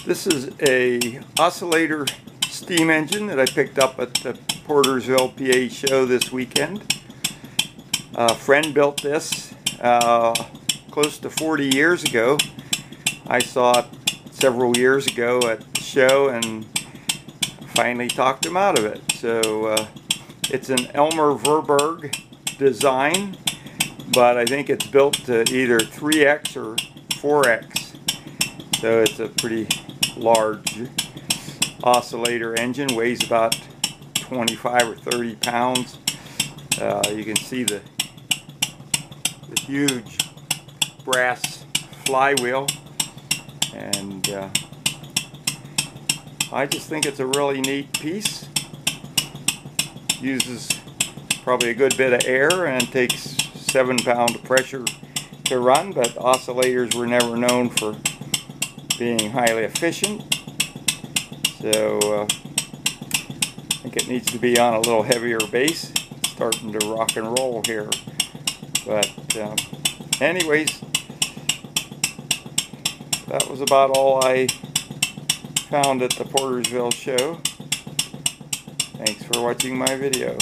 This is a oscillator steam engine that I picked up at the Portersville, PA show this weekend. A friend built this close to 40 years ago. I saw it several years ago at the show and finally talked him out of it. So it's an Elmer Verburg design, but I think it's built to either 3X or 4X. So it's a pretty large oscillator engine, weighs about 25 or 30 pounds. You can see the huge brass flywheel, and I just think it's a really neat piece. Uses probably a good bit of air and takes 7 pounds of pressure to run, but oscillators were never known for being highly efficient. So I think it needs to be on a little heavier base. It's starting to rock and roll here. But anyways, that was about all I found at the Portersville show. Thanks for watching my video.